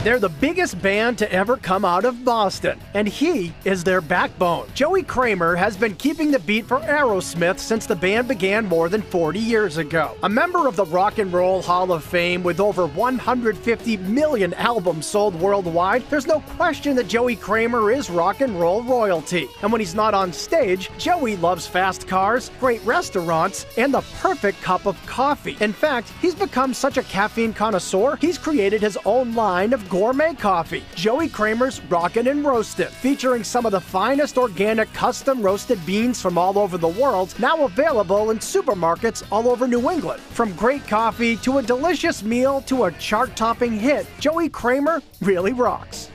They're the biggest band to ever come out of Boston, and he is their backbone. Joey Kramer has been keeping the beat for Aerosmith since the band began more than 40 years ago. A member of the Rock and Roll Hall of Fame with over 150 million albums sold worldwide, there's no question that Joey Kramer is rock and roll royalty. And when he's not on stage, Joey loves fast cars, great restaurants, and the perfect cup of coffee. In fact, he's become such a caffeine connoisseur, he's created his own line of gourmet coffee, Joey Kramer's Rockin' and Roastin', featuring some of the finest organic custom roasted beans from all over the world, now available in supermarkets all over New England. From great coffee to a delicious meal to a chart-topping hit, Joey Kramer really rocks.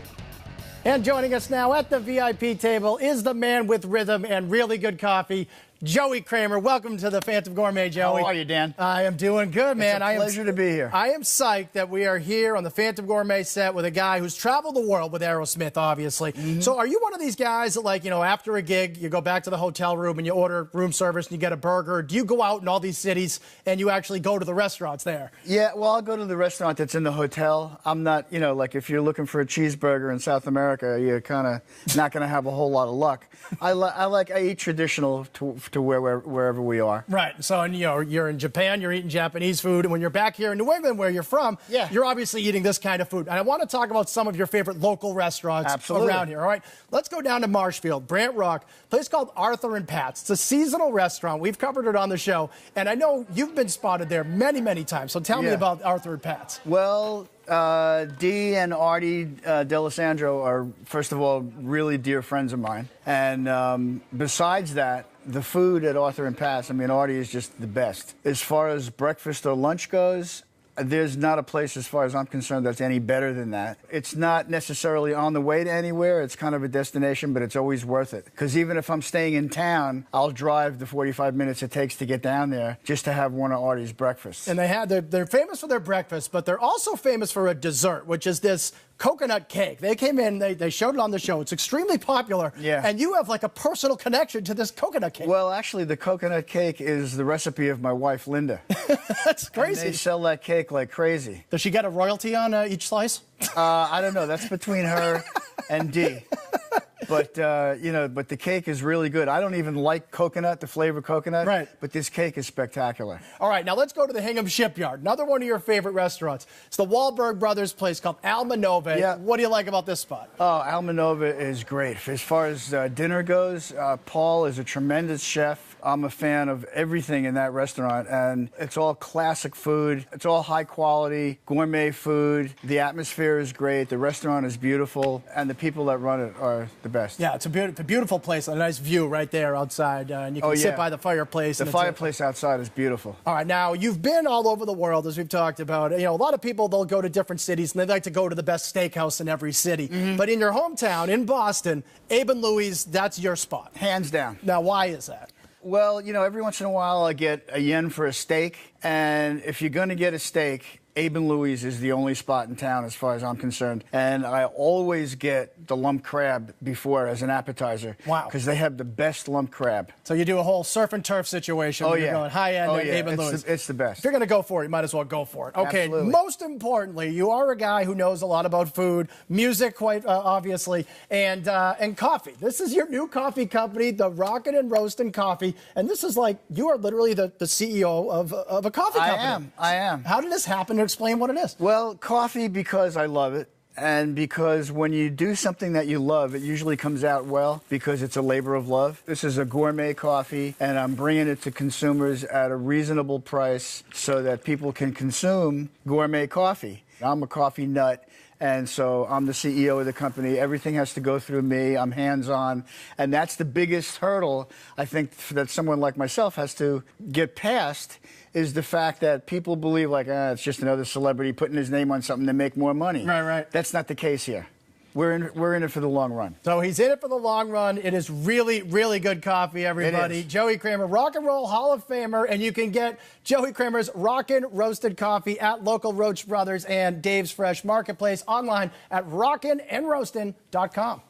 And joining us now at the VIP table is the man with rhythm and really good coffee, Joey Kramer. Welcome to the Phantom Gourmet, Joey. How are you, Dan? I am doing good, man. It's a pleasure to be here. I am psyched that we are here on the Phantom Gourmet set with a guy who's traveled the world with Aerosmith, obviously. So are you one of these guys that, like, you know, after a gig, you go back to the hotel room and you order room service and you get a burger? Do you go out in all these cities and you actually go to the restaurants there? Yeah, well, I'll go to the restaurant that's in the hotel. I'm not, you know, like if you're looking for a cheeseburger in South America, you're kind of not going to have a whole lot of luck. I eat traditional to wherever we are. Right. So, and, you know, you're in Japan, you're eating Japanese food, and when you're back here in New England, where you're from, you're obviously eating this kind of food. And I want to talk about some of your favorite local restaurants around here. All right. Let's go down to Marshfield, Brant Rock, a place called Arthur and Pat's. It's a seasonal restaurant. We've covered it on the show, and I know you've been spotted there many, many times. So tell me about Arthur and Pat's. Well, Dee and Artie D'Alessandro are, first of all, really dear friends of mine. And besides that, the food at Arthur and Pat's, I mean, Artie is just the best. As far as breakfast or lunch goes, there's not a place, as far as I'm concerned, that's any better than that. It's not necessarily on the way to anywhere. It's kind of a destination, but it's always worth it. Because even if I'm staying in town, I'll drive the 45 minutes it takes to get down there just to have one of Artie's breakfasts. And they're famous for their breakfast, but they're also famous for a dessert, which is this coconut cake. They came in, they showed it on the show. It's extremely popular. Yeah. And you have like a personal connection to this coconut cake. Well, actually, the coconut cake is the recipe of my wife, Linda. That's crazy. And they sell that cake like crazy. Does she get a royalty on each slice? I don't know. That's between her and Dee. But, you know, but the cake is really good. I don't even like coconut, the flavor of coconut. Right. But this cake is spectacular. All right, now let's go to the Hingham Shipyard, another one of your favorite restaurants. It's the Wahlberg Brothers place called Almanova. Yeah. What do you like about this spot? Oh, Almanova is great. As far as dinner goes, Paul is a tremendous chef. I'm a fan of everything in that restaurant, and it's all classic food. It's all high quality, gourmet food. The atmosphere is great. The restaurant is beautiful, and the people that run it are the best. Yeah, it's a beautiful place. A nice view right there outside, and you can sit by the fireplace. The fireplace outside is beautiful. All right, now you've been all over the world, as we've talked about. You know, a lot of people, they'll go to different cities, and they like to go to the best steakhouse in every city. But in your hometown, in Boston, Abe and Louie's, that's your spot. Hands down. Now, why is that? Well, you know, every once in a while I get a yen for a steak, and if you're going to get a steak, Abe and Louie's is the only spot in town as far as I'm concerned. And I always get the lump crab before as an appetizer. Wow. Because they have the best lump crab. So you do a whole surf and turf situation. Oh, You're going high-end Abe and Louie's. It's the best. If you're going to go for it, you might as well go for it. Okay, Absolutely. Most importantly, you are a guy who knows a lot about food, music, quite obviously, and coffee. This is your new coffee company, the Rockin' and Roastin' Coffee, and this is like, you are literally the CEO of a coffee company. I am. How did this happen? Explain what it is. Well, coffee because I love it. And because when you do something that you love, it usually comes out well because it's a labor of love. This is a gourmet coffee, and I'm bringing it to consumers at a reasonable price so that people can consume gourmet coffee. I'm a coffee nut, and so I'm the CEO of the company. Everything has to go through me. I'm hands-on, and that's the biggest hurdle I think that someone like myself has to get past, is the fact that people believe like, it's just another celebrity putting his name on something to make more money. Right. That's not the case here. We're in it for the long run. So he's in it for the long run. It is really, really good coffee, everybody. It is. Joey Kramer, Rock and Roll Hall of Famer, and you can get Joey Kramer's Rockin' Roasted Coffee at local Roach Brothers and Dave's Fresh Marketplace online at rockinandroastin.com.